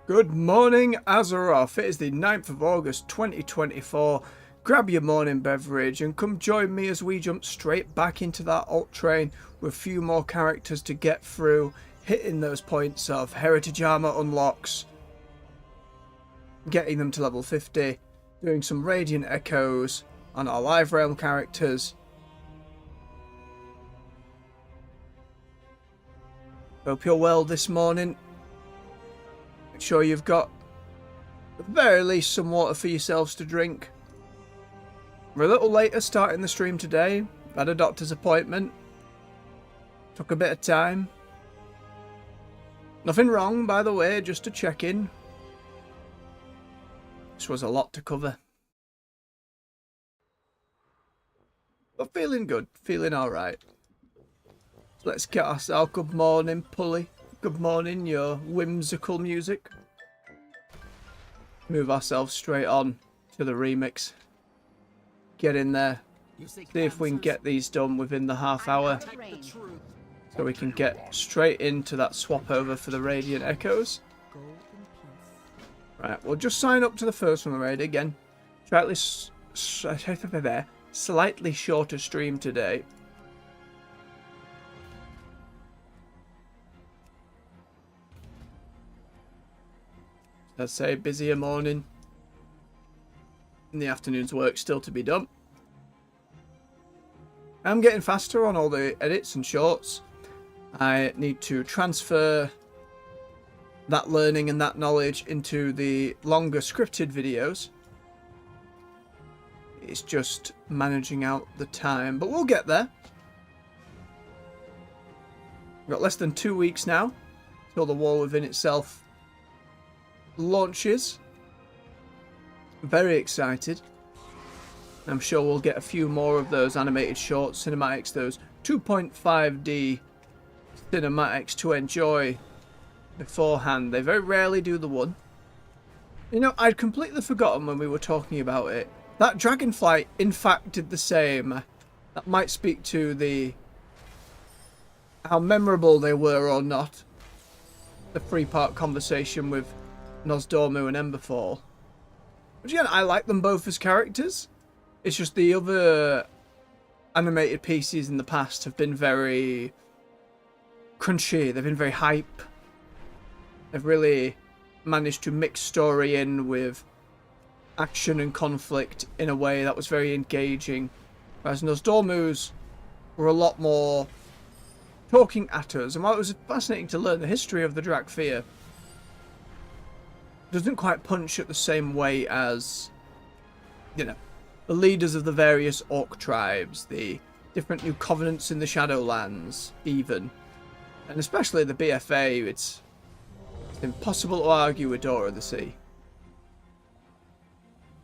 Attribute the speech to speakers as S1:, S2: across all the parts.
S1: Good morning, Azeroth. It is the 9th of August 2024. Grab your morning beverage and come join me as we jump straight back into that alt train with a few more characters to get through, hitting those points of heritage armor unlocks, getting them to level 50, doing some radiant echoes on our live realm characters. Hope you're well this morning. Make sure you've got at the very least some water for yourselves to drink. We're a little later starting the stream today. Had a doctor's appointment. Took a bit of time. Nothing wrong, by the way, just to check in. This was a lot to cover. But feeling good, feeling alright. Let's get ourselves good morning, Pulley. Good morning, your whimsical music. Move ourselves straight on to the remix. Get in there. See if we can get these done within the half hour. So we can get straight into that swap over for the Radiant Echoes. Right, we'll just sign up to the first one already. Again, slightly shorter stream today. I'd say busier morning. In the afternoon's work still to be done. I'm getting faster on all the edits and shorts. I need to transfer that learning and that knowledge into the longer scripted videos. It's just managing out the time, but we'll get there. We've got less than 2 weeks now till the war within itself launches. Very excited. I'm sure we'll get a few more of those animated short cinematics, those 2.5D cinematics to enjoy beforehand. They very rarely do the one. You know, I'd completely forgotten when we were talking about it. That Dragonflight, in fact, did the same. That might speak to how memorable they were or not. The three-part conversation with Nosdormu and Emberfall. But again, I like them both as characters. It's just the other animated pieces in the past have been very crunchy. They've been very hype. They've really managed to mix story in with action and conflict in a way that was very engaging. Whereas Nosdormu's were a lot more talking at us. And while it was fascinating to learn the history of the Drakthir, doesn't quite punch at the same way as, you know, the leaders of the various orc tribes, the different new covenants in the Shadowlands, even. And especially the BFA, it's impossible to argue with Door of the Sea.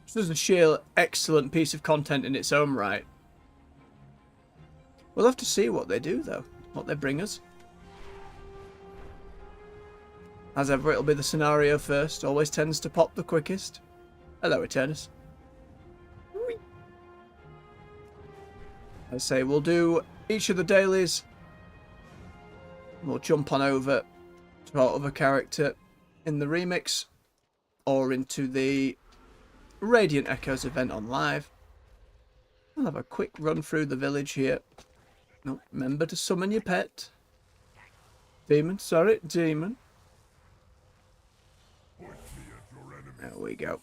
S1: This is a sheer excellent piece of content in its own right. We'll have to see what they do, though, what they bring us. As ever, it'll be the scenario first. Always tends to pop the quickest. Hello, Eternus. I say we'll do each of the dailies. We'll jump on over to our other character in the remix or into the Radiant Echoes event on live. I'll have a quick run through the village here. Oh, remember to summon your pet. Demon, sorry, demon. There we go.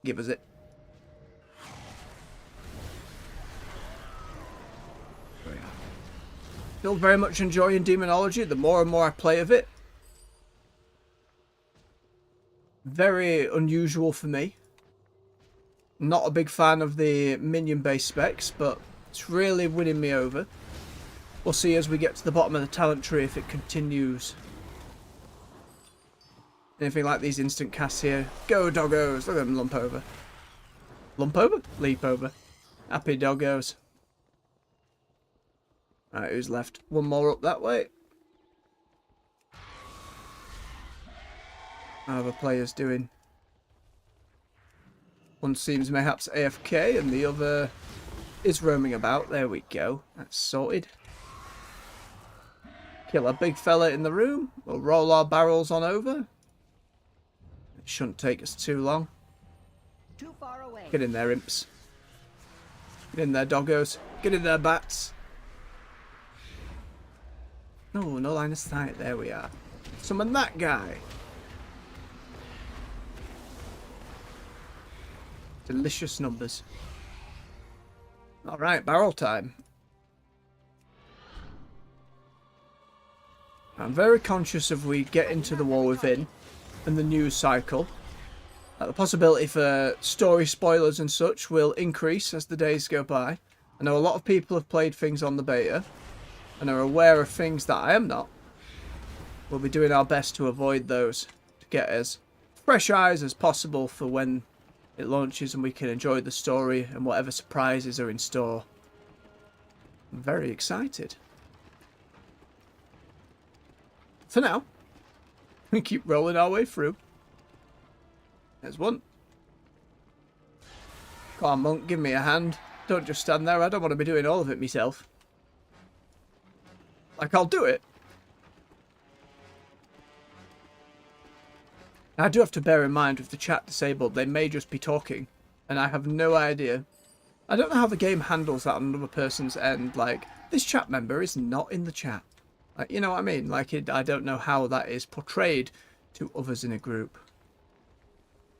S1: Give us it. Still very much enjoying demonology. The more and more I play of it. Very unusual for me. Not a big fan of the minion-based specs, but it's really winning me over. We'll see as we get to the bottom of the talent tree if it continues. Anything like these instant casts here. Go doggos. Look at them lump over. Lump over? Leap over. Happy doggos. Right, who's left? One more up that way. How are the players doing? One seems mayhaps AFK and the other is roaming about. There we go. That's sorted. Kill a big fella in the room. We'll roll our barrels on over. It shouldn't take us too long.
S2: Too far away.
S1: Get in there, imps. Get in there, doggos. Get in there, bats. No, no line of sight. There we are. Summon that guy. Delicious numbers. Alright, barrel time. I'm very conscious of we get into the war within and the news cycle. The possibility for story spoilers and such will increase as the days go by. I know a lot of people have played things on the beta and are aware of things that I am not. We'll be doing our best to avoid those, to get as fresh eyes as possible for when it launches and we can enjoy the story and whatever surprises are in store. I'm very excited. For now, we keep rolling our way through. There's one. Come on, monk, give me a hand. Don't just stand there. I don't want to be doing all of it myself. Like, I'll do it. I do have to bear in mind with the chat disabled, they may just be talking, and I have no idea. I don't know how the game handles that on another person's end. Like, this chat member is not in the chat. Like, you know what I mean? Like, I don't know how that is portrayed to others in a group.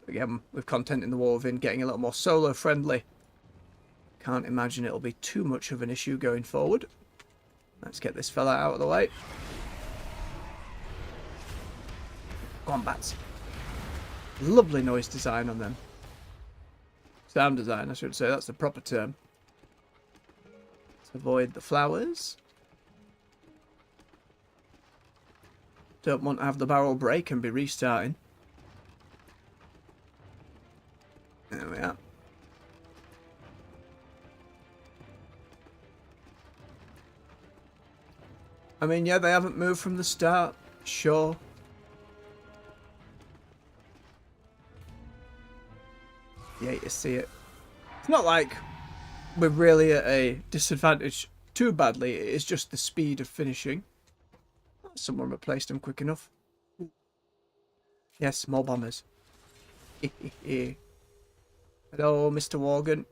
S1: Again, with content in the war within getting a little more solo friendly. Can't imagine it'll be too much of an issue going forward. Let's get this fella out of the way. Go on, bats. Lovely noise design on them. Sound design, I should say. That's the proper term. Let's avoid the flowers. Don't want to have the barrel break and be restarting. There we are. I mean, yeah, they haven't moved from the start. Sure. You hate to see it. It's not like we're really at a disadvantage too badly. It is just the speed of finishing. Someone replaced them quick enough. Yes, more bombers. Hello, Mr. Worgen.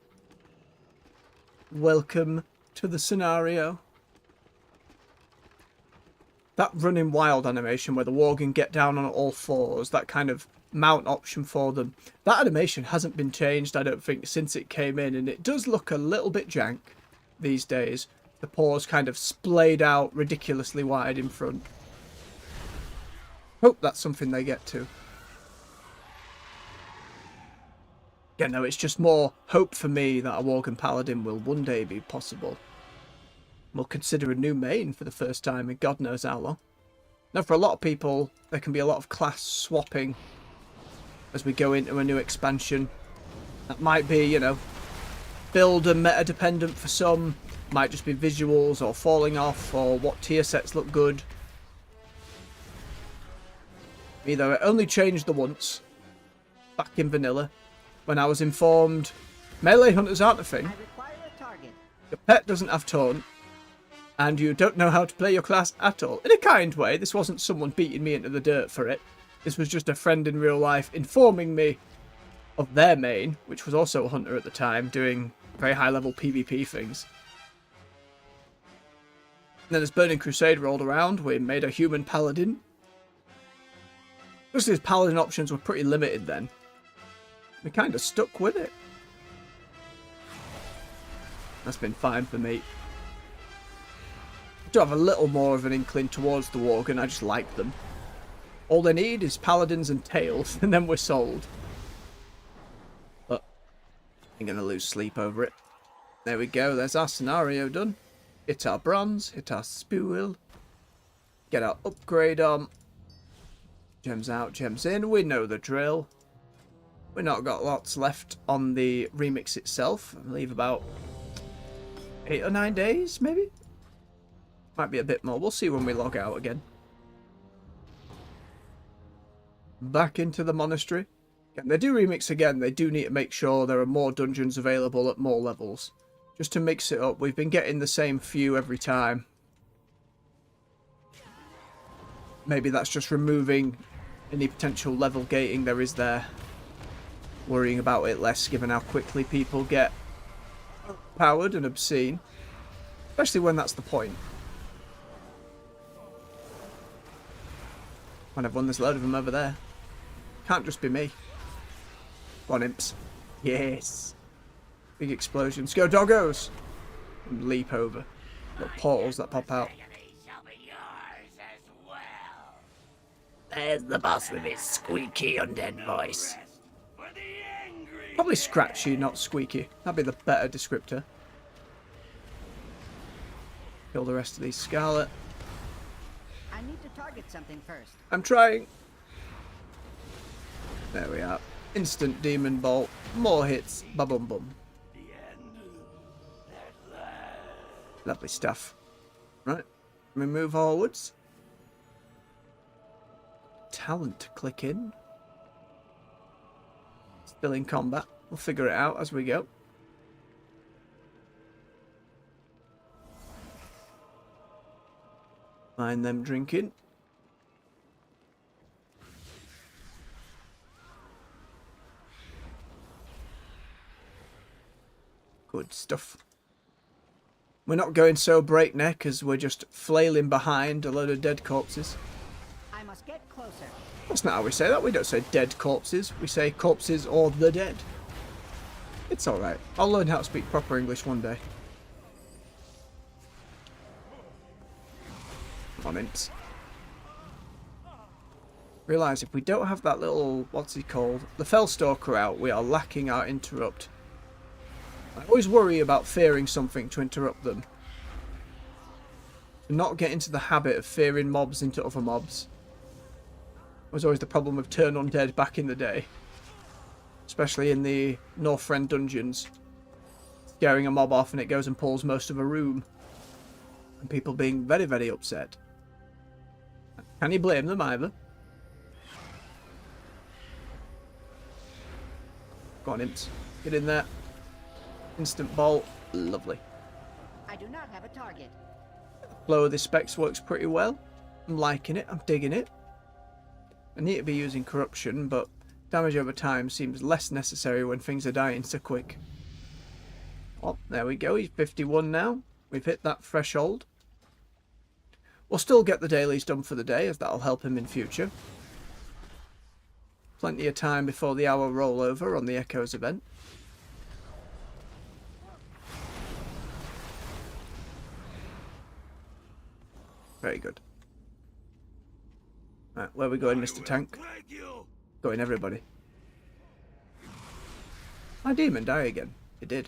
S1: Welcome to the scenario. That running wild animation where the Worgen get down on all fours, that kind of mount option for them, that animation hasn't been changed, I don't think, since it came in, and it does look a little bit jank these days. The paws kind of splayed out ridiculously wide in front. Hope that's something they get to. Yeah, no, it's just more hope for me that a Worgen Paladin will one day be possible. We'll consider a new main for the first time in God knows how long. Now, for a lot of people, there can be a lot of class swapping as we go into a new expansion. That might be, you know, build and meta dependent for some. Might just be visuals or falling off or what tier sets look good. Either it only changed the once back in vanilla when I was informed melee hunters aren't a thing.
S2: I require a target.
S1: Your pet doesn't have taunt. And you don't know how to play your class at all. In a kind way, this wasn't someone beating me into the dirt for it. This was just a friend in real life informing me of their main, which was also a hunter at the time, doing very high level PvP things. And then as Burning Crusade rolled around, we made a human paladin. Just his paladin options were pretty limited then. We kind of stuck with it. That's been fine for me. I do have a little more of an inkling towards the Worgen, I just like them. All they need is paladins and tails, and then we're sold. But I'm going to lose sleep over it. There we go, there's our scenario done. Hit our bronze, hit our spool. Get our upgrade on. Gems out, gems in, we know the drill. We've not got lots left on the remix itself. I believe about 8 or 9 days, maybe? Might be a bit more. We'll see when we log out again. Back into the monastery. Again, they do remix again. They do need to make sure there are more dungeons available at more levels. Just to mix it up. We've been getting the same few every time. maybe that's just removing any potential level gating there is there. Worrying about it less, given how quickly people get powered and obscene. Especially when that's the point. When I've won, there's a load of them over there. Can't just be me. Go on, imps. Yes. Big explosions. Go, doggos! And leap over. Little portals that pop out.
S3: There's the boss with his squeaky undead voice.
S1: Probably scratchy, not squeaky. That'd be the better descriptor. Kill the rest of these Scarlet.
S2: I need to target something first.
S1: I'm trying. There we are. Instant demon bolt. More hits. Ba bum bum. Lovely stuff. Right. We move forwards. Talent to click in. Still in combat. We'll figure it out as we go. Mind them drinking. Good stuff. We're not going so breakneck as we're just flailing behind a load of dead corpses.
S2: I must get closer.
S1: That's not how we say that. We don't say dead corpses. We say corpses or the dead. It's alright. I'll learn how to speak proper English one day. Come on, imps. Realise if we don't have that little, what's he called? The Fellstalker out, we are lacking our interrupt. I always worry about fearing something to interrupt them. Not get into the habit of fearing mobs into other mobs. It was always the problem with Turn Undead back in the day. Especially in the Northrend dungeons. Scaring a mob off and it goes and pulls most of a room. And people being very, very upset. Can you blame them either? Go on, imps. Get in there. Instant bolt. Lovely.
S2: I do not have a target.
S1: Flow of the specs works pretty well. I'm liking it. I'm digging it. I need to be using corruption, but damage over time seems less necessary when things are dying so quick. Oh, there we go. He's 51 now. We've hit that threshold. We'll still get the dailies done for the day, as that'll help him in future. Plenty of time before the hour rollover on the Echoes event. Very good. Right, where are we going, Mr. Tank? Going, everybody. My demon die again. It did.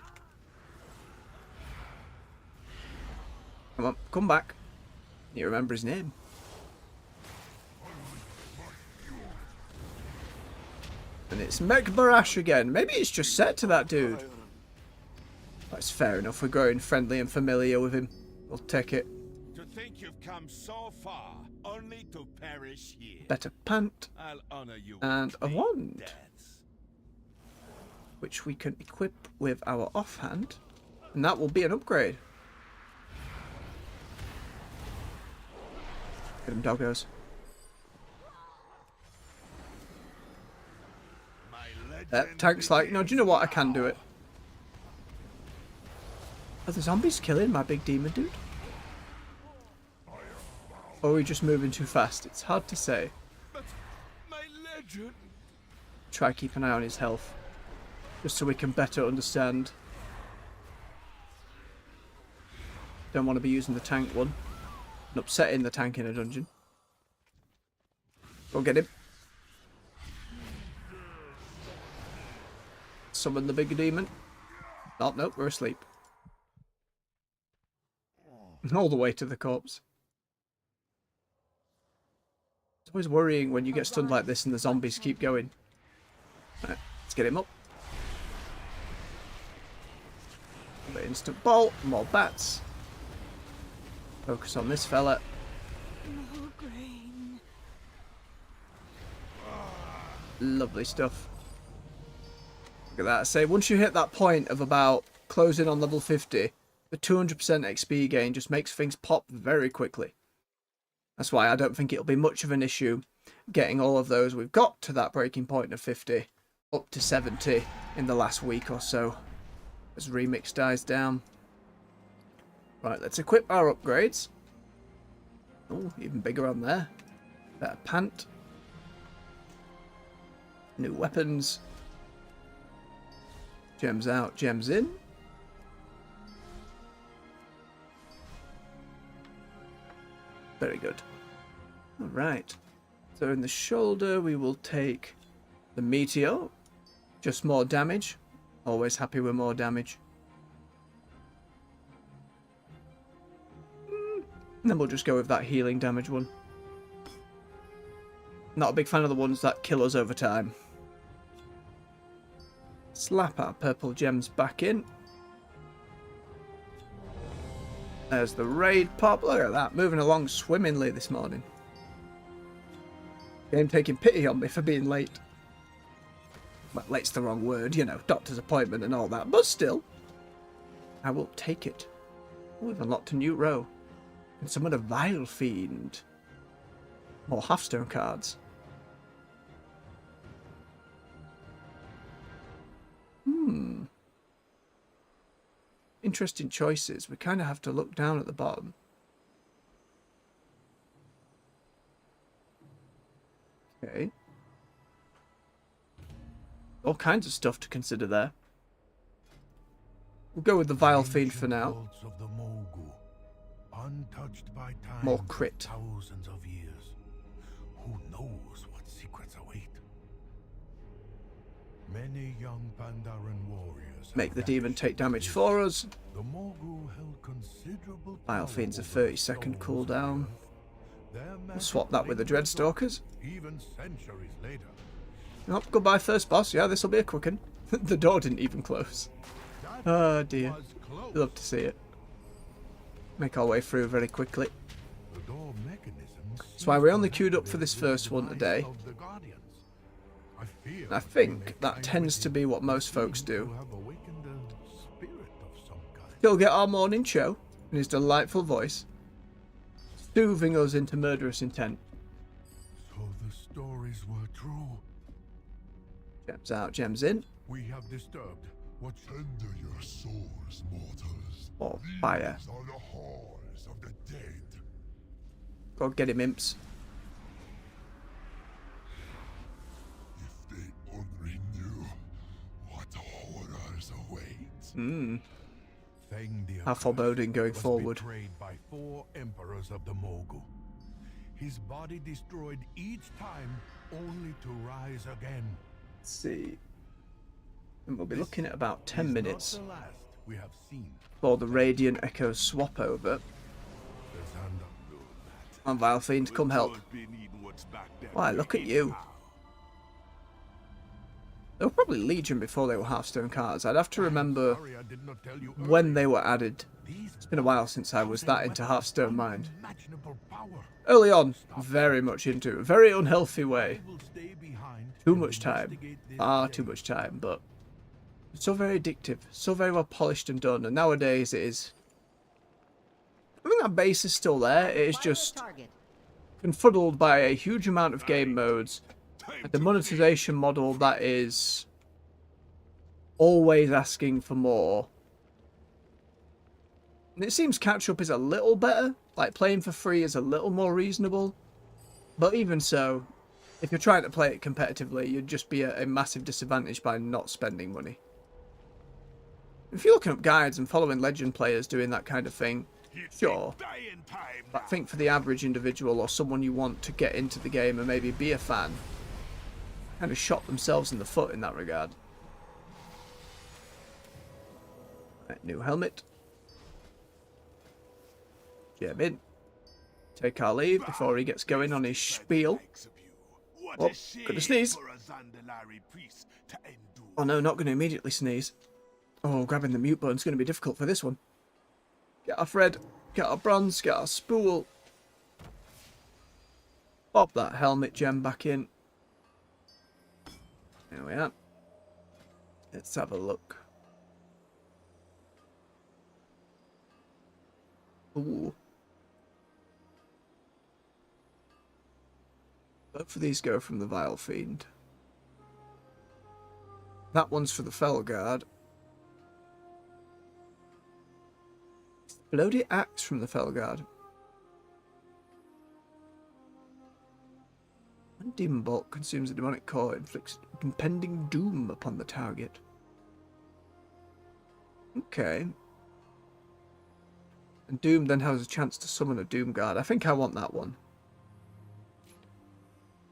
S1: Come on, come back. You remember his name. And it's Mek Barash again. Maybe it's just set to that dude. That's fair enough. We're growing friendly and familiar with him. We'll take it.
S4: To think you've come so far, only to perish here.
S1: Better pant.
S4: I'll honor you
S1: And a
S4: with
S1: wand.
S4: deaths.
S1: Which we can equip with our offhand. And that will be an upgrade. Get him, doggos. Tank's like, no, do you know what? I can do it. Are the zombies killing my big demon dude? Or are we just moving too fast? It's hard to say.
S4: But my legend.
S1: Try keep an eye on his health. Just so we can better understand. Don't want to be using the tank one. And upsetting the tank in a dungeon. Go get him. Summon the big demon. Oh, nope, we're asleep. All the way to the corpse. It's always worrying when you get stunned like this and the zombies keep going. Right, let's get him up. The instant bolt, more bats. Focus on this fella. Lovely stuff. Look at that. I say, once you hit that point of about closing on level 50, the 200% XP gain just makes things pop very quickly. That's why I don't think it'll be much of an issue getting all of those we've got to that breaking point of 50 up to 70 in the last week or so as Remix dies down. Right, let's equip our upgrades. Oh, even bigger on there. Better pant. New weapons. Gems out, gems in. Very good. Alright. So in the shoulder we will take the Meteor. Just more damage. Always happy with more damage. And then we'll just go with that healing damage one. Not a big fan of the ones that kill us over time. Slap our purple gems back in. There's the raid pop. Look at that, moving along swimmingly this morning. Game taking pity on me for being late. Well, late's the wrong word, you know, doctor's appointment and all that, but still. I will take it. Oh, we've unlocked a new row. And summon a Vile Fiend. More Hearthstone cards. Interesting choices. We kind of have to look down at the bottom. Okay. All kinds of stuff to consider there. We'll go with the Vile Fiend for now.
S5: Untouched by time
S1: More crit.
S5: Thousands of years. Who knows what secrets await? Many young Pandaren warriors
S1: Make the demon take damage for us.
S5: The Morgul held considerable
S1: Vile Fiend's a
S5: power over
S1: 30-second
S5: souls
S1: cooldown.
S5: of Their
S1: We'll swap that with the
S5: magic
S1: Dreadstalkers.
S5: even centuries later.
S1: Oh, goodbye first boss. Yeah, this will be a quick one. The door didn't even close. Oh dear.
S5: Was close.
S1: Love to see it. Make our way through very quickly.
S5: The door mechanism
S1: That's why we only queued up for this first one today.
S5: of the Guardians. I fear
S1: I think that tends to be what most folks do.
S5: you have awakened a spirit of some kind.
S1: He'll get our morning show in his delightful voice, soothing us into murderous intent.
S5: So the stories were true.
S1: Gems out, gems in.
S5: We have disturbed what
S6: Tender your souls, mortals.
S1: Or fire.
S6: These are the halls of the dead.
S1: Go get him, imps.
S6: If they only knew what horrors await.
S5: Thang
S1: How foreboding going
S5: was
S1: forward.
S5: betrayed by 4 emperors of the Mogul. His body destroyed each time, only to rise again.
S1: Let's see. And we'll be looking at about 10
S5: Is not
S1: minutes
S5: the last we have seen.
S1: for the Radiant Echoes swap over. And Vile Fiend, come help. Why, look at you. They were probably Legion before they were Hearthstone cards. I'd have to remember
S5: Sorry, I did not tell you
S1: when they were added.
S5: These
S1: It's been a while since I was that into Hearthstone Mind.
S5: unimaginable power
S1: Early on, very much into it. A very unhealthy way.
S5: will stay behind
S1: Too
S5: and
S1: much time.
S5: investigate this
S1: Far
S5: dead.
S1: too much time, but it's so very addictive. So very well polished and done. And nowadays it is... I think that base is still there. It is
S2: Fire the
S1: just
S2: target.
S1: confuddled by a huge amount of game modes. And the monetization model that is always asking for more. And it seems catch up is a little better. Like playing for free is a little more reasonable. But even so, if you're trying to play it competitively, you'd just be at a massive disadvantage by not spending money. If you're looking up guides and following Legend players doing that kind of thing, sure. But I think for the average individual or someone you want to get into the game and maybe be a fan, kind of shot themselves in the foot in that regard. Right, new helmet. Gem in. Take our leave before he gets going on his spiel. Oh, gonna sneeze. Oh no, not gonna immediately sneeze. Oh, grabbing the mute button's gonna be difficult for this one. Get our thread, get our bronze, get our spool. Pop that helmet gem back in. There we are. Let's have a look. Ooh. Both of these go from the Vile Fiend. That one's for the Felguard. Bloody axe from the Felguard. When Demon Bolt consumes a demonic core, it inflicts impending doom upon the target. Okay. And Doom then has a chance to summon a Doom Guard. I think I want that one.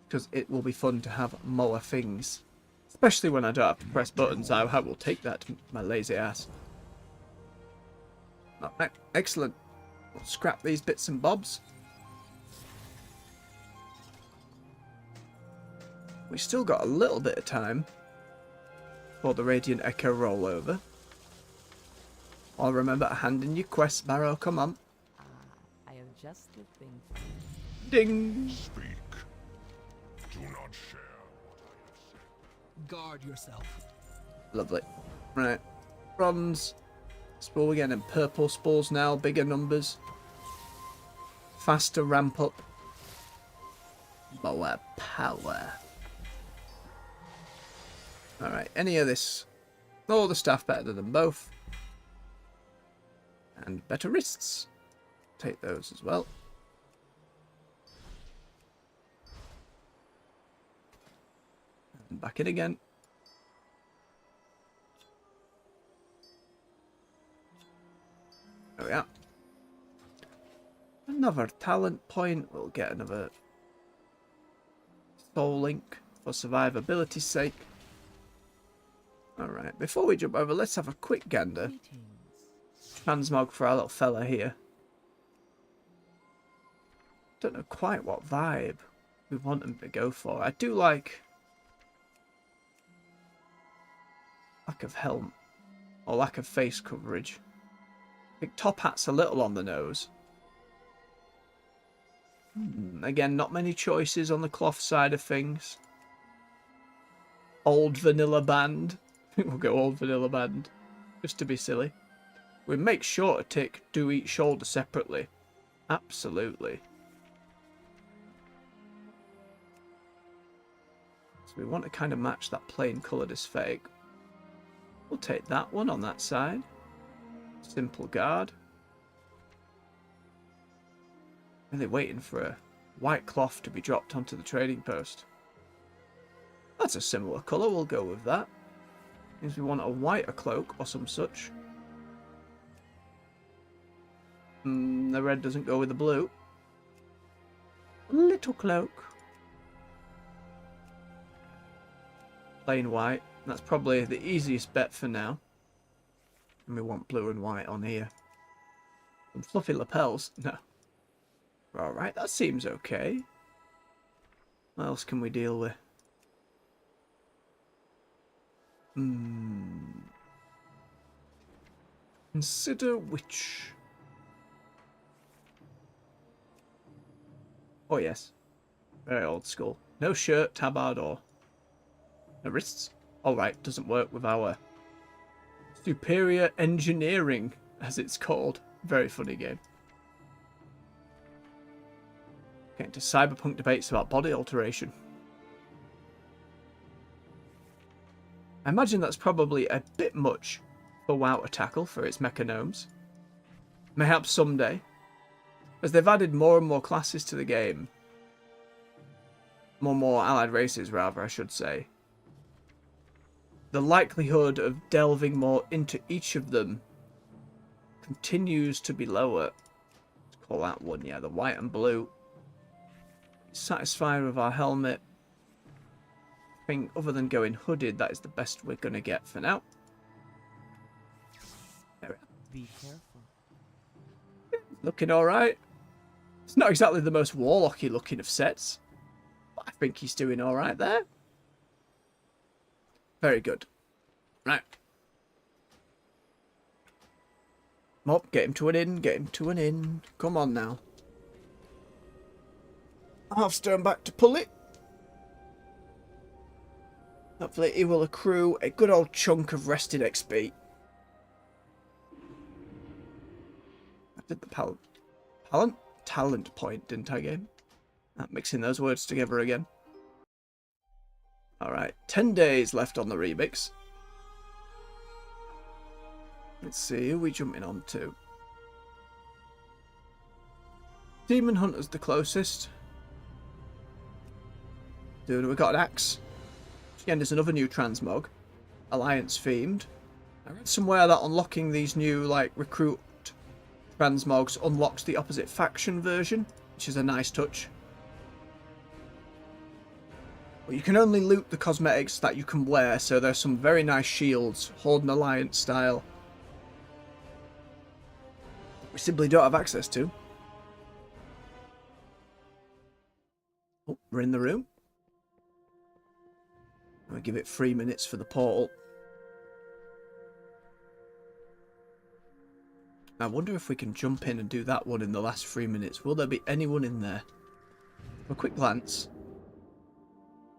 S1: Because it will be fun to have more things. Especially when I don't have to press buttons. I will take that to my lazy ass. Oh, excellent. We'll scrap these bits and bobs. We still got a little bit of time for the Radiant Echo rollover. I'll remember to hand in your quest, Barrow. Come on.
S7: I have just the thing.
S1: Ding.
S6: Speak. Do not share what I have said.
S7: Guard yourself.
S1: Lovely. Right. Bronze. Spore we're getting purple spores now. Bigger numbers. Faster ramp up. More power. Alright. Any of this. All the staff better than them both. And better wrists. Take those as well. And back in again. There we are. Another talent point. We'll get another soul link for survivability's sake. Alright, before we jump over, let's have a quick gander. Transmog for our little fella here. Don't know quite what vibe we want him to go for. I do like lack of helm or lack of face coverage. I think top hat's a little on the nose. Again, not many choices on the cloth side of things. Old vanilla band. I think we'll go old vanilla band just to be silly. We make sure to tick do each shoulder separately. Absolutely. So we want to kind of match that plain coloured aesthetic. We'll take that one on that side. Simple guard. Really waiting for a white cloth to be dropped onto the trading post. That's a similar colour, we'll go with that. Means we want a whiter cloak or some such. The red doesn't go with the blue. Little cloak. Plain white. That's probably the easiest bet for now. And we want blue and white on here. Some fluffy lapels? No. Alright, that seems okay. What else can we deal with? Consider which. Oh yes. Very old school. No shirt, tabard, or no wrists. Alright, doesn't work with our superior engineering, as it's called. Very funny game. Getting to cyberpunk debates about body alteration. I imagine that's probably a bit much for WoW to tackle for its mechanomes. Mayhaps someday. As they've added more and more classes to the game. More allied races, rather, I should say. The likelihood of delving more into each of them continues to be lower. Let's call that one, yeah, the white and blue. Satisfied with our helmet. I think other than going hooded, that is the best we're going to get for now. There we are.
S7: Be careful.
S1: Looking alright. It's not exactly the most warlocky looking of sets, but I think he's doing alright there. Very good. Right. Mop, get him to an inn, get him to an inn. Come on now. Hearthstone back to pull it. Hopefully he will accrue a good old chunk of rested XP. I did the talent point, didn't I, game? Mixing those words together again. Alright, 10 days left on the remix. Let's see, who are we jumping on to? Demon Hunter's the closest. Dude, we got an axe. Again, there's another new transmog. Alliance themed. I read somewhere that unlocking these new, like, recruit transmogs unlocks the opposite faction version, which is a nice touch. But you can only loot the cosmetics that you can wear, so there's some very nice shields, Horde and Alliance style. We simply don't have access to. Oh, we're in the room. I'll give it 3 minutes for the portal. I wonder if we can jump in and do that one in the last 3 minutes. Will there be anyone in there? For a quick glance.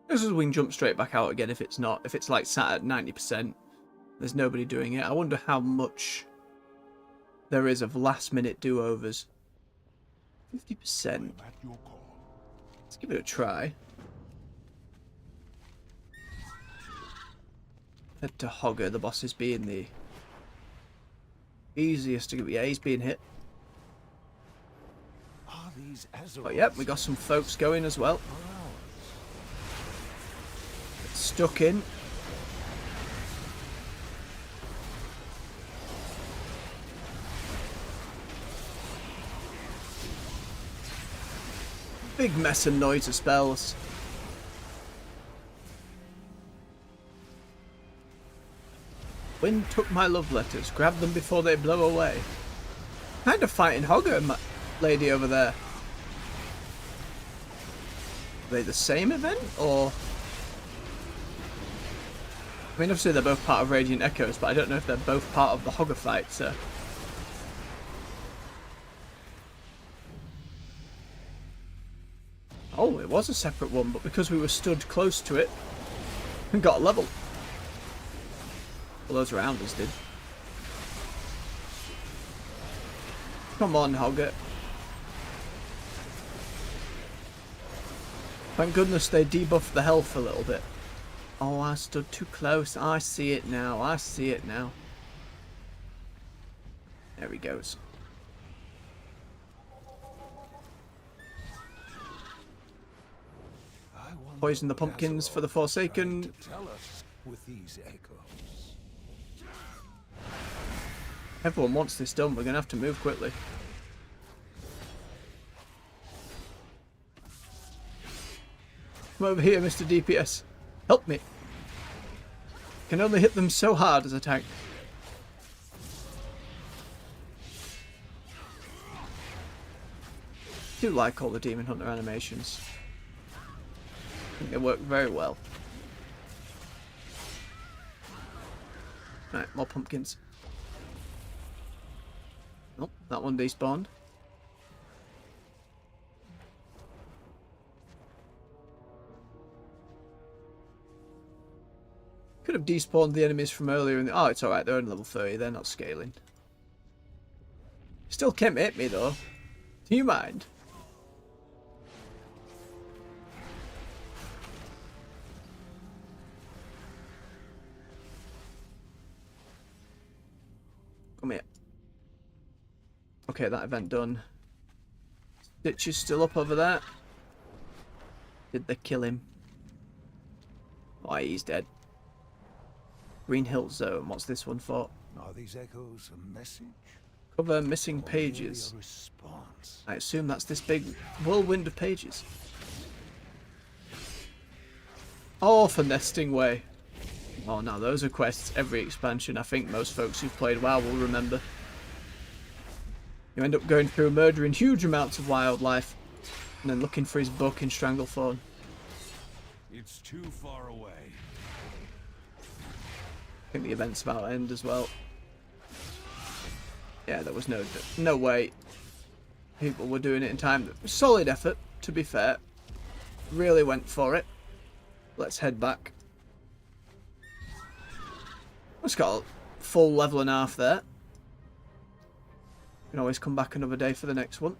S1: This is we can jump straight back out again if it's not. If it's like sat at 90%, there's nobody doing it. I wonder how much there is of last minute do-overs. 50%. Let's give it a try. Head to Hogger, the boss is being the easiest to get. Yeah, he's being hit.
S4: Are these
S1: But yep, we got some folks going as well. Stuck in. Big mess and noise of spells. Wind took my love letters. Grab them before they blow away. Kind of fighting Hogger, lady over there. Are they the same event, or? I mean, obviously they're both part of Radiant Echoes, but I don't know if they're both part of the Hogger fight, so. Oh, it was a separate one, but because we were stood close to it, we got a level. Well, those around us did. Come on, Hogger. Thank goodness they debuffed the health a little bit. Oh, I stood too close. I see it now. I see it now. There he goes. Poison the pumpkins for the Forsaken.
S4: Tell us with these echoes.
S1: Everyone wants this done. We're going to have to move quickly. Come over here, Mr. DPS. Help me. Can only hit them so hard as a tank. I do like all the Demon Hunter animations. I think they work very well. Right, more pumpkins. Nope, that one despawned. Could have despawned the enemies from earlier in the... Oh, it's alright, they're on level 30, they're not scaling. Still can't hit me though. Do you mind? Come here. Okay, that event done. Stitch is still up over there. Did they kill him? Oh, he's dead. Green Hill Zone. What's this one for?
S4: Are these echoes a message?
S1: Cover missing pages.
S4: Or a response?
S1: I assume that's this big whirlwind of pages. Oh, for nesting way. Oh no, those are quests every expansion. I think most folks who've played WoW will remember. You end up going through murdering huge amounts of wildlife and then looking for his book in Stranglethorn.
S4: It's too far away.
S1: I think the event's about to end as well. Yeah, there was no way people were doing it in time. Solid effort, to be fair. Really went for it. Let's head back. It's got a full level and a half there. Can always come back another day for the next one.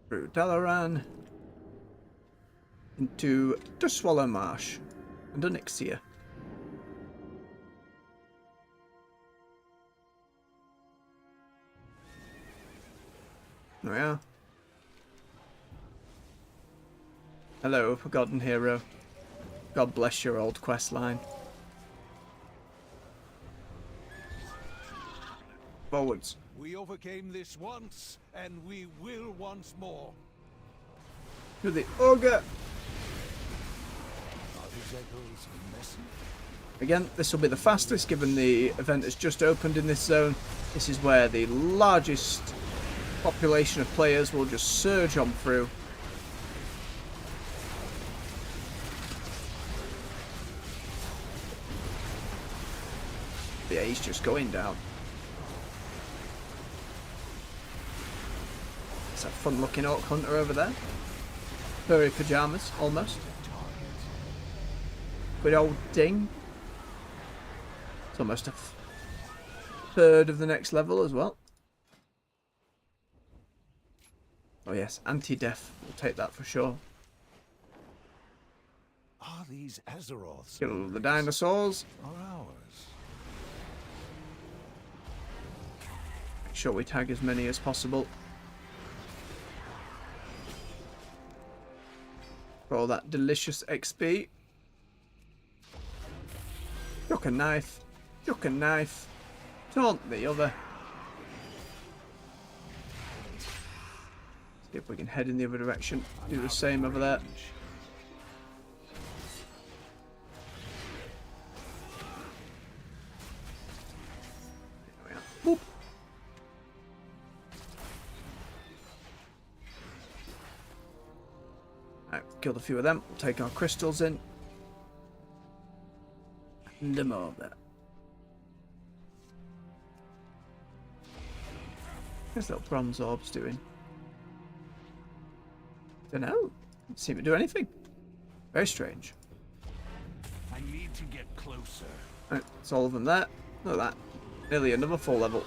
S1: through Dalaran into Duswallow Marsh and Onyxia. There we are. Hello, forgotten hero. God bless your old quest line. Forwards.
S5: We overcame this once, and we will once more.
S1: To the ogre.
S5: Are these echoes a message?
S1: Again, this will be the fastest given the event has just opened in this zone. This is where the largest population of players will just surge on through. Yeah, he's just going down. It's a fun looking orc hunter over there. Furry pyjamas, almost. Good old ding. It's almost a third of the next level as well. Oh yes, anti-death. We'll take that for sure.
S5: Are these Azeroths?
S1: Kill the dinosaurs.
S5: Or ours?
S1: Make sure we tag as many as possible. For all that delicious XP. Chuck a knife. Chuck a knife. Taunt the other. See if we can head in the other direction. Do the same over there. There we are. Boop. Right, killed a few of them. We'll take our crystals in. And them over. What's little bronze orbs doing? Don't know. Didn't seem to do anything. Very strange.
S5: I need to get closer.
S1: Right, that's all of them there. Look at that. Nearly another full level.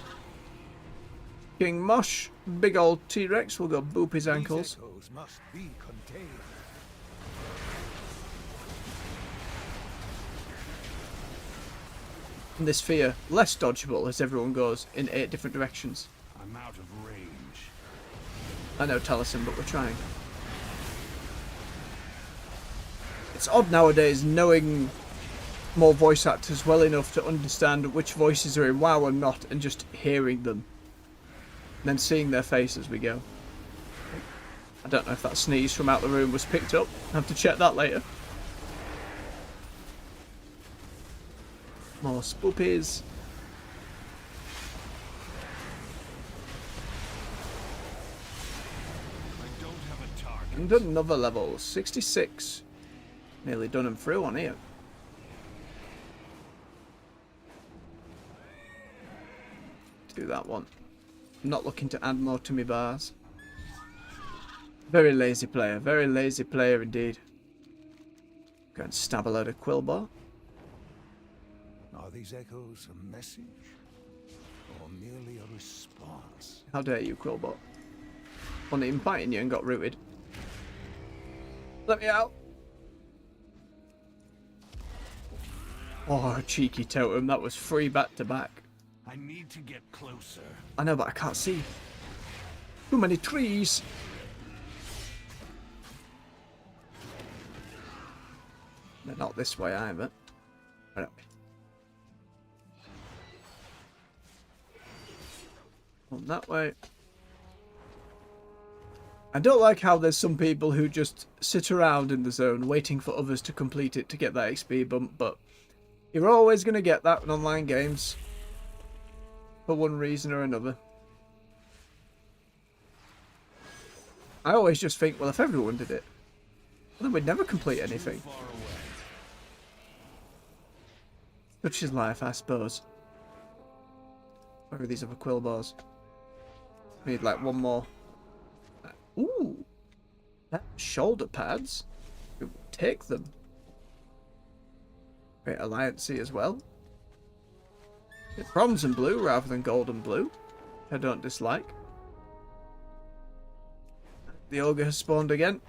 S1: King Mosh, big old T-Rex, will go boop his ankles.
S5: These echoes must be contained.
S1: And this sphere, less dodgeable as everyone goes in 8 different directions.
S5: I'm out of range.
S1: I know, Taliesin, but we're trying. It's odd nowadays knowing more voice actors well enough to understand which voices are in WoW and not, and just hearing them. And then seeing their face as we go. I don't know if that sneeze from out the room was picked up. I'll have to check that later. More spoopies.
S5: I don't have a target.
S1: And another level, 66. Nearly done and through on here. Do that one. I'm not looking to add more to my bars. Very lazy player indeed. Go and stab a load of Quillbar.
S5: Are these echoes a message? Or merely a response?
S1: How dare you, Quillbot? Wasn't even biting you and got rooted. Let me out. Oh, cheeky totem. That was free back to back.
S5: I need to get closer.
S1: I know, but I can't see. Too many trees. They're not this way either. I don't. On that way. I don't like how there's some people who just sit around in the zone waiting for others to complete it to get that XP bump, but you're always going to get that in online games. For one reason or another. I always just think, well, if everyone did it, well, then we'd never complete anything.
S5: Far away.
S1: Such is life, I suppose. Where are these other quill bars? We need like one more. Ooh, that shoulder pads. We will take them. Great Alliance as well. Bronze and blue rather than gold and blue, which I don't dislike. The ogre has spawned again.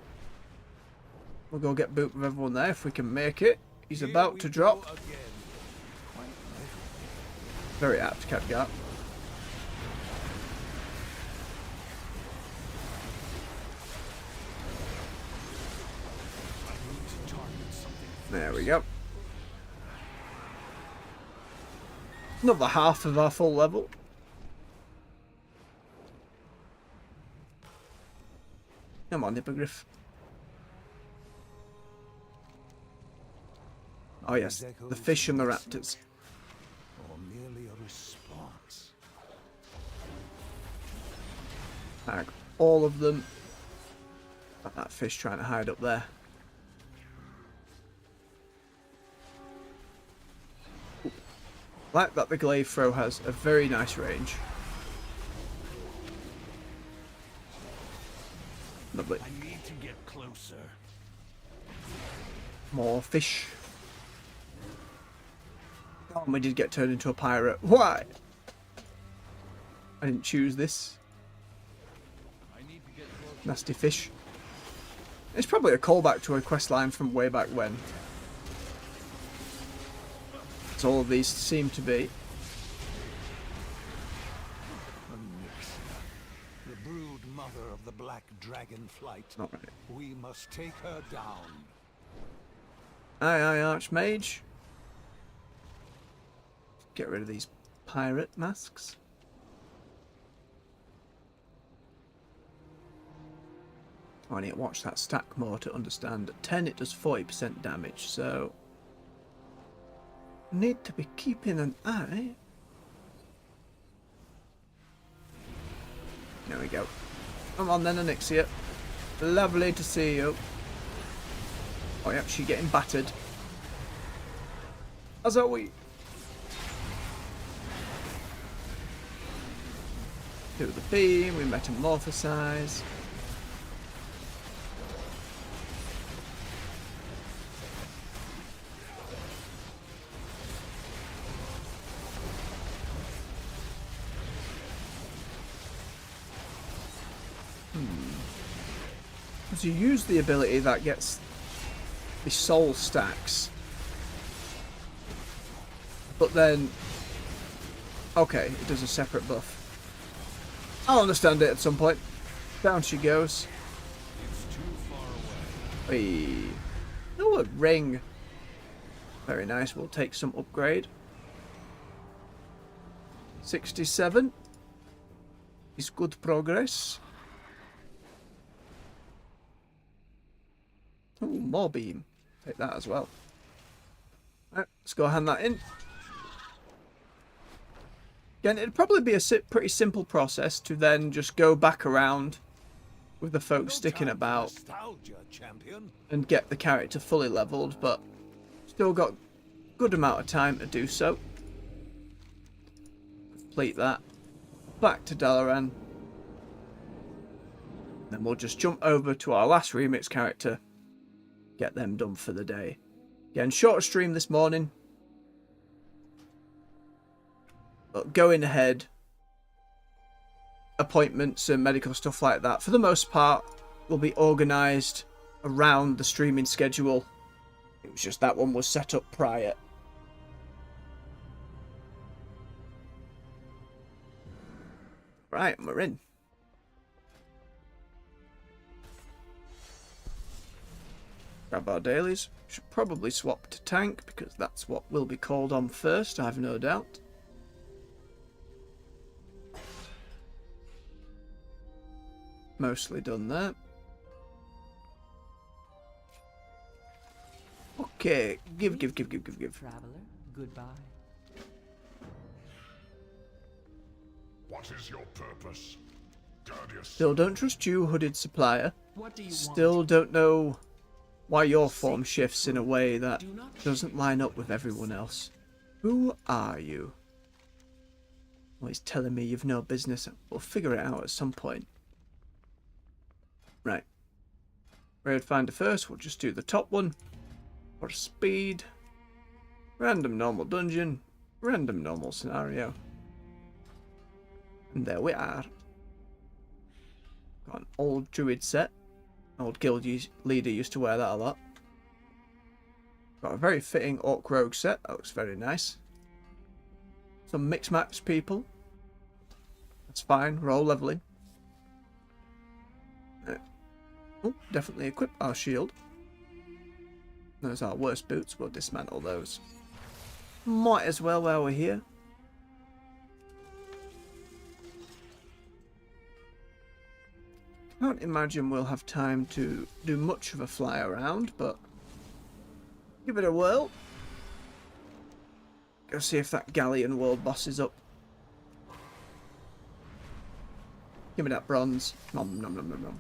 S1: We'll go get boot with everyone there if we can make it. He's about to drop. Very apt, Catgut. There we go. Another half of our full level. Come on, Hippogriff. Oh yes, the fish and the raptors.
S5: Or merely a response.
S1: Tag all of them. Got that fish trying to hide up there. Ooh. Like that the glaive throw has a very nice range. Lovely.
S5: I need to get closer.
S1: More fish. Oh, we did get turned into a pirate. Why? I didn't choose this. Nasty fish. It's probably a callback to a quest line from way back when. As all of these seem to be.
S5: The brood mother of the black dragon flight.
S1: Not right.
S5: We must take her down.
S1: Aye, aye, Archmage. Get rid of these pirate masks. Oh, I need to watch that stack more to understand. At 10 it does 40% damage, so need to be keeping an eye. There we go. Come on then, Onyxia. Lovely to see you. Oh, yeah, she's getting battered. As are we. Do the beam, we metamorphosize. As you use the ability that gets the soul stacks, but then, okay, it does a separate buff. I'll understand it at some point. Down she goes.
S5: It's too far away.
S1: Hey. Oh, a ring. Very nice. We'll take some upgrade. 67 is good progress. Oh, more beam. Take that as well. Right, let's go hand that in. Again, it'd probably be a pretty simple process to then just go back around with the folks sticking about and get the character fully leveled, but still got a good amount of time to do so. Complete that. Back to Dalaran. Then we'll just jump over to our last remix character. Get them done for the day. Again, shorter stream this morning. But going ahead, appointments and medical stuff like that, for the most part, will be organised around the streaming schedule. It was just that one was set up prior. Right, we're in. Grab our dailies. Should probably swap to tank because that's what will be called on first, I have no doubt. Mostly done there. Okay, give.
S7: Traveler, goodbye.
S6: What is your purpose? Guard yourself.
S1: Still don't trust you, hooded supplier.
S7: What do you
S1: Still don't know why your form shifts in a way that doesn't line up with everyone else. Who are you? Well, he's telling me you've no business. We'll figure it out at some point. Right. Raid Finder first. We'll just do the top one. For speed. Random normal dungeon. Random normal scenario. And there we are. Got an old druid set. Old guild leader used to wear that a lot. Got a very fitting orc rogue set. That looks very nice. Some mixed match people. That's fine. We're all leveling. Oh, definitely equip our shield. Those are worst boots. We'll dismantle those. Might as well while we're here. Can't imagine we'll have time to do much of a fly around, but give it a whirl. Go see if that Galleon world boss is up. Give me that bronze. Nom nom nom nom nom.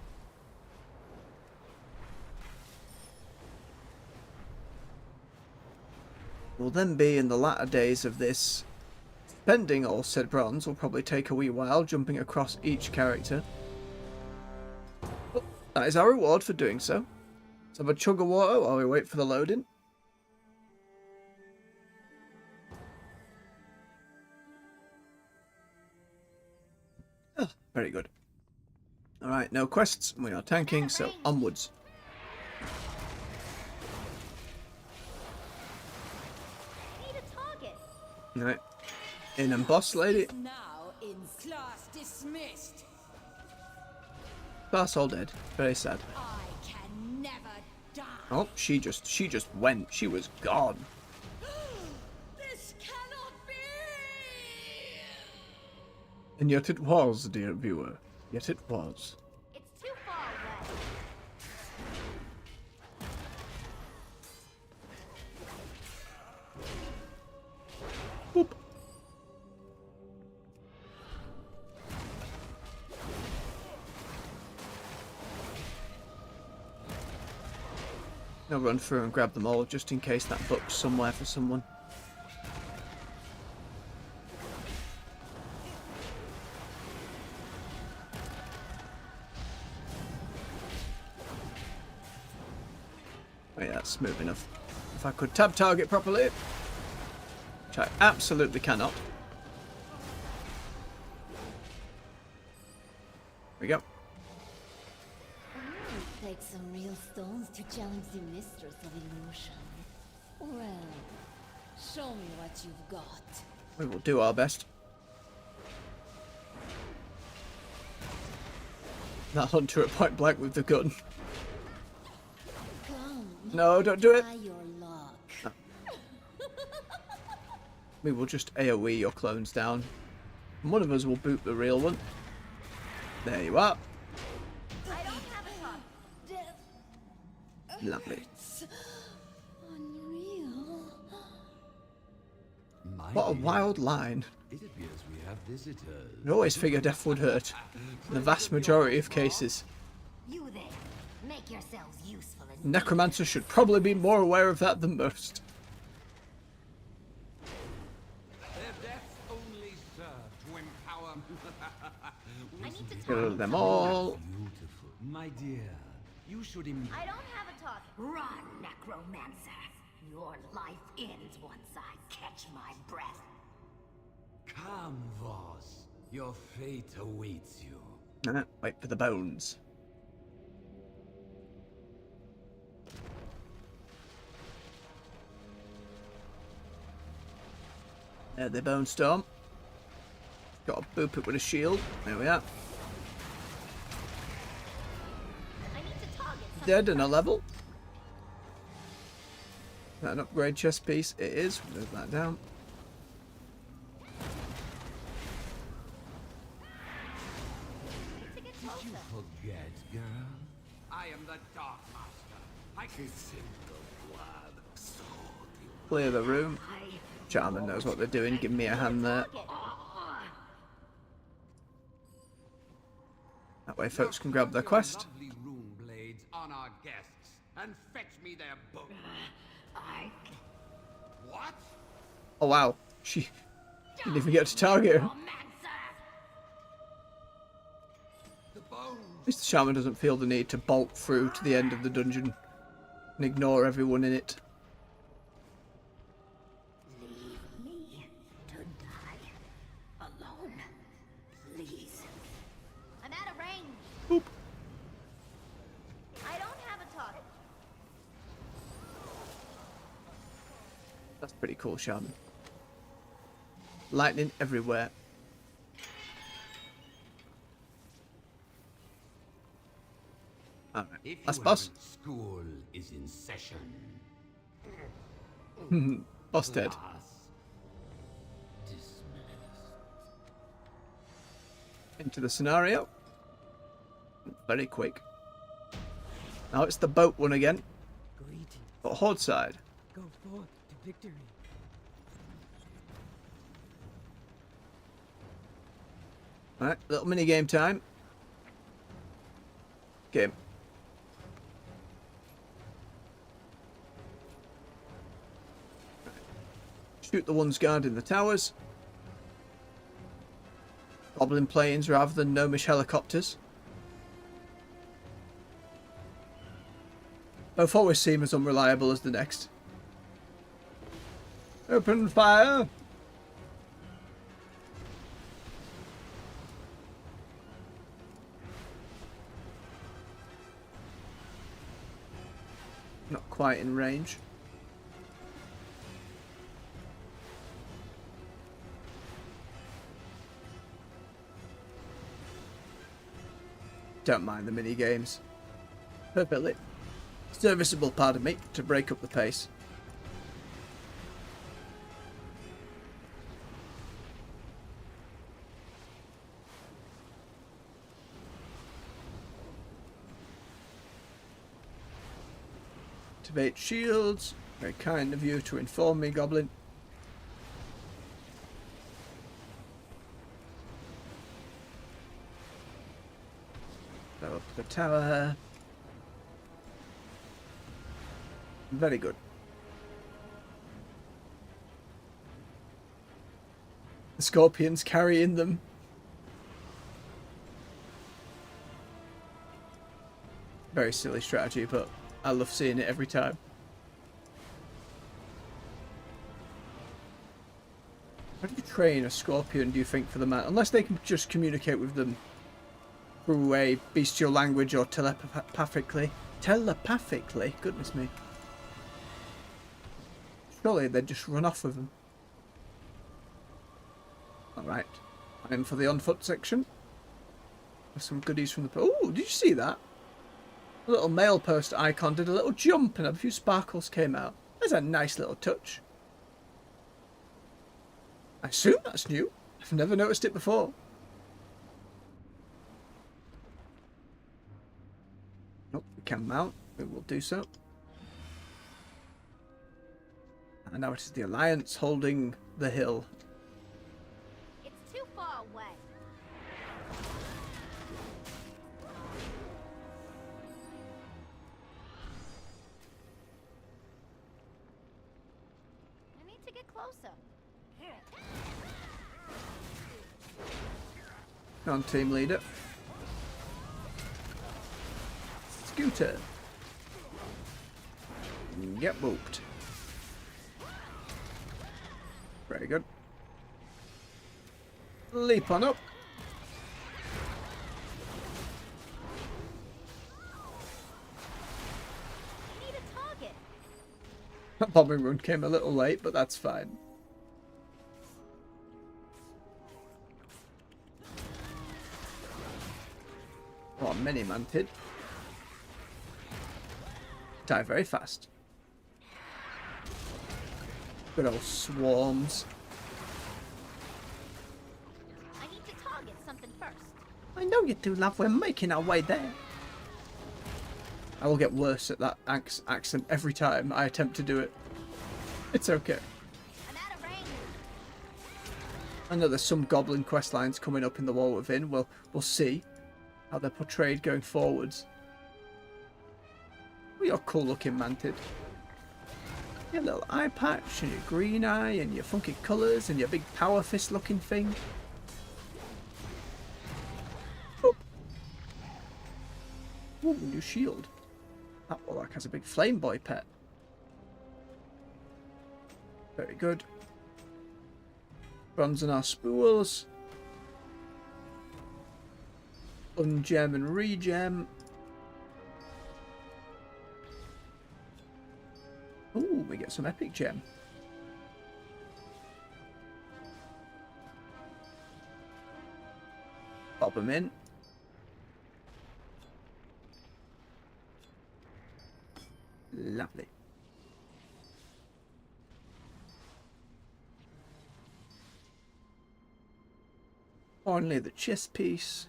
S1: We'll then be in the latter days of this. Spending all said bronze will probably take a wee while, jumping across each character. But that is our reward for doing so. Let's have a chug of water while we wait for the loading. Oh, very good. Alright, no quests. We are tanking, so onwards. Right. In and boss lady.
S8: Now in class dismissed.
S1: Class all dead. Very sad.
S8: I can never die.
S1: Oh, she just went. She was gone.
S8: This cannot be.
S1: And yet it was, dear viewer. Yet it was.
S2: It's too far away.
S1: Boop. I'll run through and grab them all just in case that book's somewhere for someone. Oh yeah, that's smooth enough. If I could tab target properly, which I absolutely cannot. There we go.
S9: Take some real stones to challenge the mistress of illusion. Well, show me what you've got.
S1: We will do our best. That hunter at point blank with the gun.
S9: Come,
S1: No, don't do it.
S9: try your luck.
S1: We will just AoE your clones down. And one of us will boot the real one. There you are.
S2: I don't have a top.
S9: Death
S1: Lovely.
S9: hurts. Unreal.
S1: What a wild line.
S10: It appears we have visitors.
S1: I always figured death would hurt. In the vast majority of cases.
S2: You there. Make yourselves useful and
S1: Necromancers should probably be more aware of that than most.
S10: Their deaths only serve to empower.
S2: I need to
S1: Kill
S2: talk.
S1: them all.
S10: Beautiful, my dear. You should.
S2: I don't have a talk. Run, necromancer. Your life ends once I catch my breath.
S10: Come, Voss. Your fate awaits you.
S1: Wait for the bones. There the bone storm. Got to boop it with a shield. There we are.
S2: I need to target something.
S1: Dead and a level. An upgrade chest piece. It is. Move that down.
S2: To get closer.
S10: Forget, girl. I am the Dark Master. I can simple blood. So
S1: Clear the room. Charmin knows what they're doing. Give me a hand there. That way folks can grab their quest.
S10: lovely rune blades on our guests and fetch me their bones. What?
S1: Oh wow. She didn't even get to target her.
S10: The bones.
S1: At least the shaman doesn't feel the need to bolt through to the end of the dungeon and ignore everyone in it.
S2: Leave me to die alone, please. I'm out of range.
S1: Boop. Pretty cool shaman. Lightning everywhere. Alright,
S10: If
S1: last
S10: you
S1: boss.
S10: haven't, school is in session.
S1: Boss dead.
S10: Class dismissed.
S1: Into the scenario. Very quick. Now it's the boat one again.
S7: Greetings.
S1: But Horde side.
S7: Go forth to victory.
S1: Alright, little mini game time. Game. Shoot the ones guarding the towers. Goblin planes rather than gnomish helicopters. Both always seem as unreliable as the next. Open fire! Not quite in range. Don't mind the mini games. Perfectly serviceable, pardon me, to break up the pace. Activate shields. Very kind of you to inform me, Goblin. Go up the tower. Very good. The scorpions carrying them. Very silly strategy, but I love seeing it every time. How do you train a scorpion, do you think, for the man? Unless they can just communicate with them through a bestial language or telepathically. Telepathically? Goodness me. Surely they'd just run off with them. Alright. I'm for the on foot section. There's some goodies from the... Oh, did you see that? A little mail post icon did a little jump and a few sparkles came out. That's a nice little touch. I assume that's new. I've never noticed it before. Nope, we can mount. We will do so. And now it is the Alliance holding the hill.
S2: It's too far away. I need to get closer.
S1: On team leader. Scooter. Get booped. Very good. Leap on up.
S2: Need a target.
S1: That bombing run came a little late, but that's fine. Oh, mini manted. Die very fast. Good old swarms.
S2: I need to target something first.
S1: I know you do, love. We're making our way there. I will get worse at that accent every time I attempt to do it. It's okay.
S2: I'm out of range.
S1: I know there's some goblin quest lines coming up in the War Within. We'll see how they're portrayed going forwards. Oh, you're cool looking, manted. Your little eye patch and your green eye and your funky colours and your big power fist looking thing. Oh. Ooh, new shield. That warlock has a big flame boy pet. Very good. Bronze on our spools. Ungem and regem. Ooh, we get some epic gem. Pop them in. Lovely. Finally, the chess piece.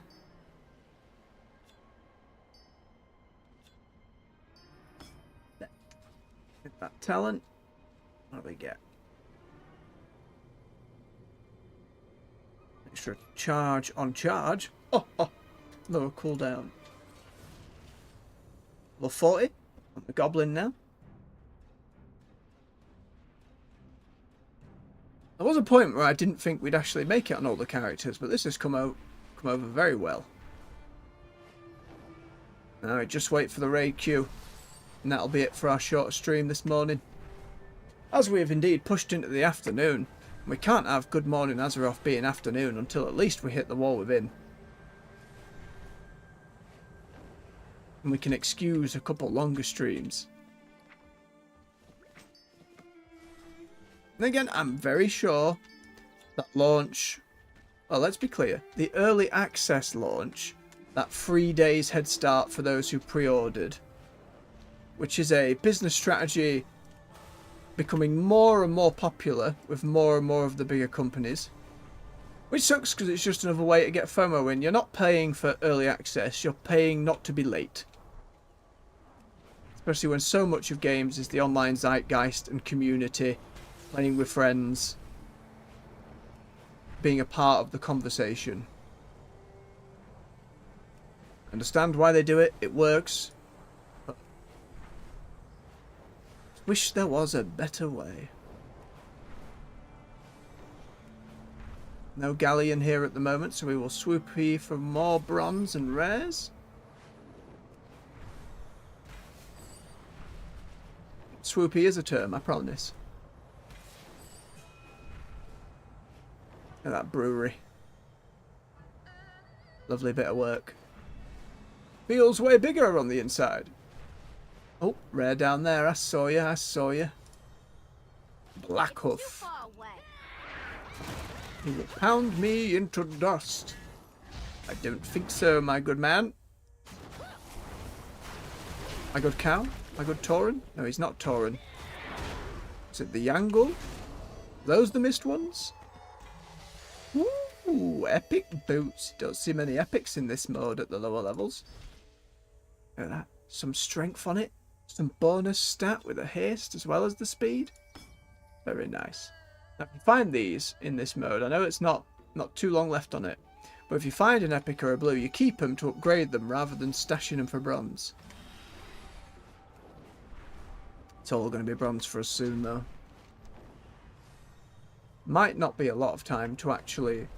S1: Get that talent. What do we get? Extra charge on charge. Oh, lower cooldown. Level 40. I'm a goblin now. There was a point where I didn't think we'd actually make it on all the characters, but this has come over very well. Now just wait for the raid queue, and that'll be it for our short stream this morning. As we have indeed pushed into the afternoon, we can't have Good Morning Azeroth being afternoon until at least we hit the wall within. And we can excuse a couple longer streams. And again, I'm very sure that launch... Well, let's be clear. The early access launch, that 3 days head start for those who pre-ordered, which is a business strategy becoming more and more popular with more and more of the bigger companies. Which sucks because it's just another way to get FOMO in. You're not paying for early access, you're paying not to be late. Especially when so much of games is the online zeitgeist and community, playing with friends, being a part of the conversation. Understand why they do it, it works. But wish there was a better way. No galleon here at the moment, so we will swoop here for more bronze and rares. Swoopy is a term, I promise. Look at that brewery. Lovely bit of work. Feels way bigger on the inside. Oh, rare down there. I saw you, I saw you. Black Hoof. You will pound me into dust. I don't think so, my good man. My good cow? My good Tauren? No, he's not Tauren. Is it the Yangle? Those the missed ones? Ooh, epic boots. Don't see many epics in this mode at the lower levels. Look at that. Some strength on it. Some bonus stat with a haste as well as the speed. Very nice. Now, if you find these in this mode, I know it's not too long left on it, but if you find an epic or a blue, you keep them to upgrade them rather than stashing them for bronze. It's all going to be bronze for us soon, though. Might not be a lot of time to actually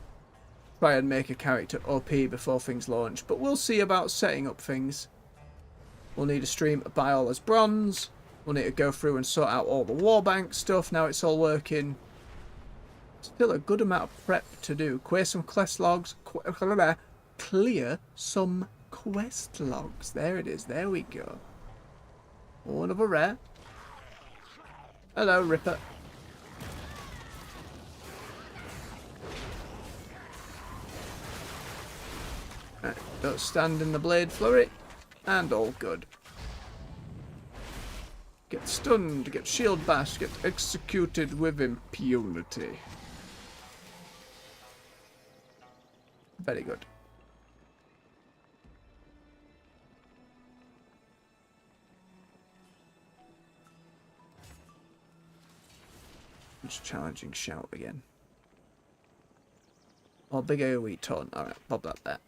S1: try and make a character OP before things launch, but we'll see about setting up things. We'll need a stream to buy all as bronze. We'll need to go through and sort out all the warbank stuff now it's all working. Still a good amount of prep to do. Clear some quest logs. Clear some quest logs. There it is. There we go. Oh, another rare. Hello, Ripper. Right, don't stand in the blade flurry. And all good. Get stunned, get shield bashed, get executed with impunity. Very good. Just challenging shout again. Oh, big AoE taunt. Alright, pop that there.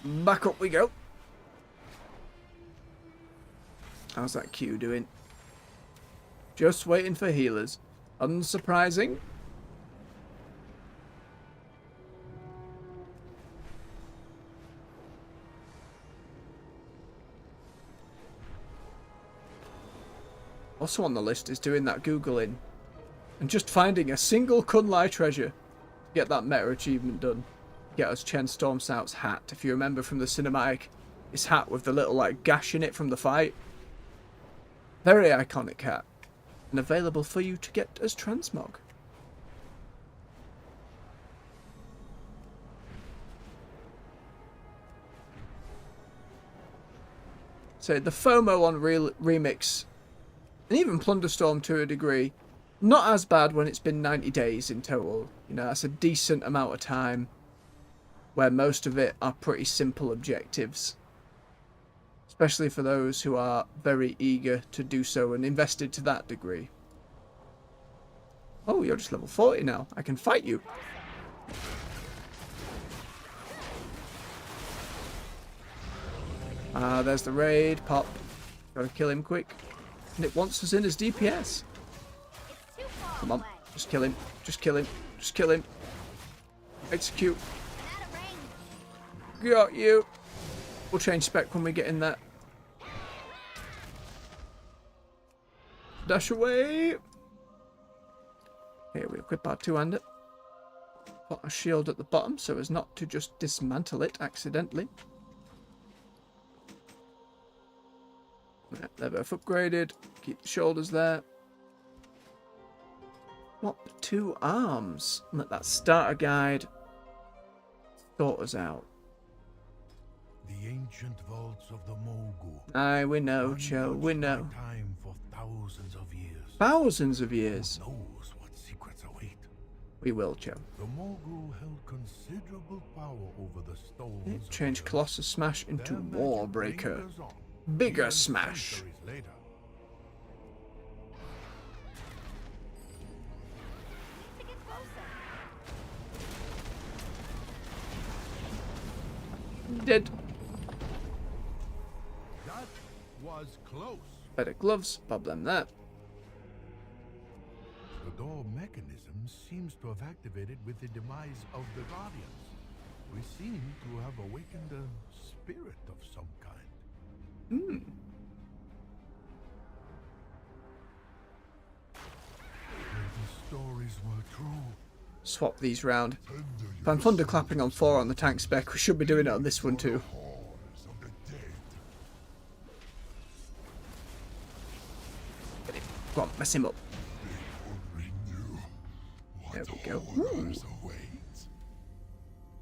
S1: Back up we go. How's that Q doing? Just waiting for healers. Unsurprising. Also on the list is doing that Googling and just finding a single Kunlai treasure to get that meta achievement done. Get us Chen Stormsout's hat. If you remember from the cinematic, his hat with the little like gash in it from the fight. Very iconic hat. And available for you to get as transmog. So the FOMO on Remix, and even Plunderstorm to a degree, not as bad when it's been 90 days in total. You know, that's a decent amount of time where most of it are pretty simple objectives. Especially for those who are very eager to do so and invested to that degree. Oh, you're just level 40 now. I can fight you. Ah, there's the raid. Pop. Gotta kill him quick. And it wants us in as DPS. Come on. Just kill him. Just kill him. Just kill him. Execute. Got you. We'll change spec when we get in there. Dash away. Here we equip our two-hander. Put a shield at the bottom so as not to just dismantle it accidentally. Right, they're both upgraded. Keep the shoulders there. What? 2 arms. Let that starter guide sort us out.
S5: The ancient vaults of the Mogu.
S1: Aye, we know, Cho. We know.
S5: Time for thousands of years.
S1: Thousands of years.
S5: Who knows what secrets await?
S1: We will, Cho.
S5: The Mogu held considerable power over the stones.
S1: Change Colossus Smash into
S5: Their magic
S1: Warbreaker.
S5: lingers on,
S1: Bigger
S5: even
S1: smash.
S5: centuries later.
S1: Dead.
S5: That was close.
S1: Better gloves. Bob them there.
S5: The door mechanism seems to have activated with the demise of the Guardians. We seem to have awakened a spirit of some kind.
S1: Hmm.
S5: The stories were true.
S1: Swap these round. If I'm thunderclapping on 4 on the tank spec, we should be doing it on this one too.
S6: Halls of the dead.
S1: Get him. Go on, mess him up.
S6: They only knew what
S1: There we go.
S6: horrors await.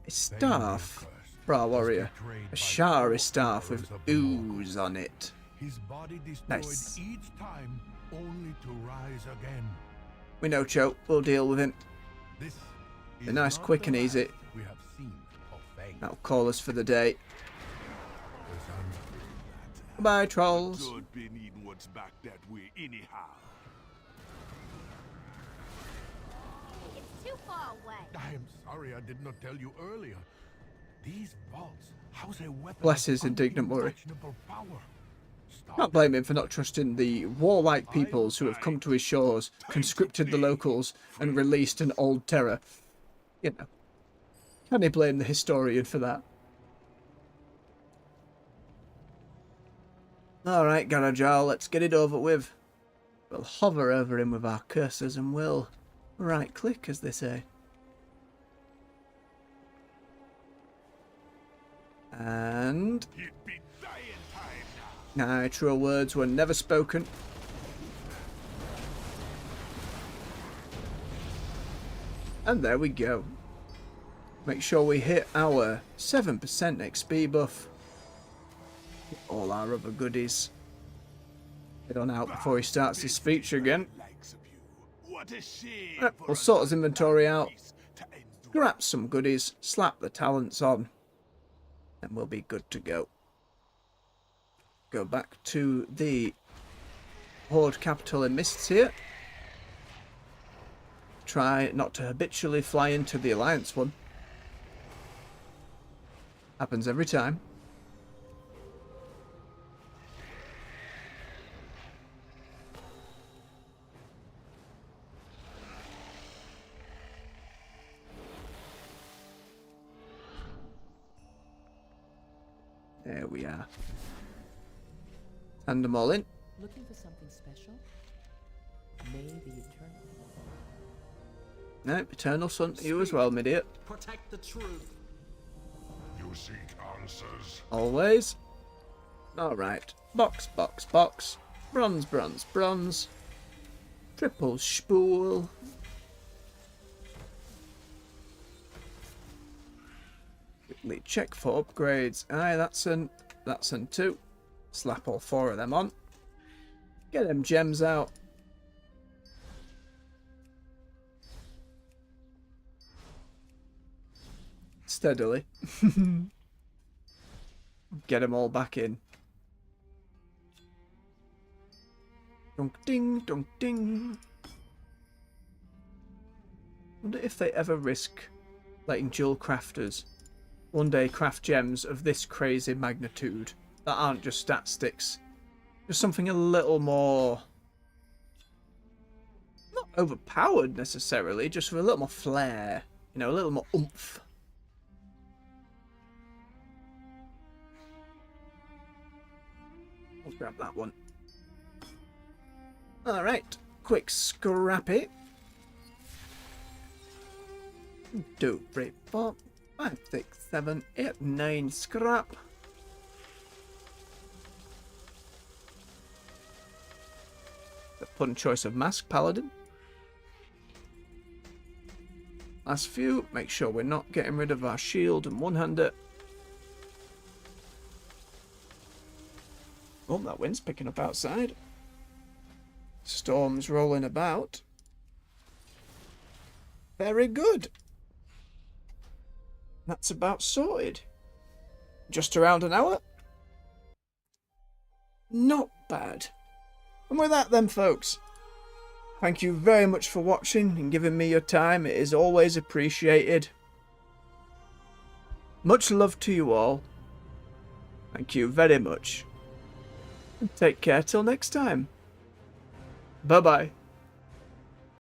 S1: A staff for our warrior. A Shari staff with ooze on it.
S5: His body destroyed
S1: Nice.
S5: each time, only to rise again.
S1: We know, Cho. We'll deal with him.
S5: This
S1: Be
S5: is
S1: nice,
S5: not
S1: quick
S5: the
S1: and easy.
S5: last we have seen of Fang.
S1: That'll call us for the day.
S5: There's until
S1: Goodbye, trolls.
S4: Don't be needing what's back that way anyhow.
S2: It's too far away.
S5: I am sorry I did not tell you earlier. These vaults house a weapon
S1: Bless
S5: of
S1: his indignant worry.
S5: unimaginable power. Stop
S1: Can't blame him for not trusting the warlike peoples who have come to his shores, conscripted the locals, and released an old terror. You know. Can he blame the historian for that? Alright, Garajal, let's get it over with. We'll hover over him with our cursors and we'll right-click, as they say. And
S4: He'd be dying time now.
S1: truer words were never spoken. And there we go. Make sure we hit our 7% XP buff. Get all our other goodies. Head on out before he starts his speech again.
S4: Likes of you. What a shame.
S1: Right, we'll sort his inventory out. Grab some goodies, slap the talents on, and we'll be good to go. Go back to the Horde capital in Mists here. Try not to habitually fly into the Alliance one. Happens every time. There we are. Hand them all in.
S7: Looking for something special? May the eternal.
S1: No, Eternal Sun to you as well, idiot.
S10: Protect the truth.
S6: You seek answers.
S1: Always. Alright. Box, box, box. Bronze, bronze, bronze. Triple spool. Quickly check for upgrades. Aye, that's an 2. Slap all 4 of them on. Get them gems out. Steadily. Get them all back in. Dunk ding, dunk ding. Wonder if they ever risk letting jewel crafters one day craft gems of this crazy magnitude that aren't just stat sticks. Just something a little more, not overpowered necessarily, just with a little more flair, you know, a little more oomph. I'll grab that one. Alright, quick scrappy. 2, 3, 4, 5, 6, 7, 8, 9 scrap. The fun choice of mask, Paladin. Last few, make sure we're not getting rid of our shield and one-hander. Oh, that wind's picking up outside. Storm's rolling about. Very good. That's about sorted. Just around an hour. Not bad. And with that then, folks, thank you very much for watching and giving me your time. It is always appreciated. Much love to you all. Thank you very much. And take care till next time. Bye-bye.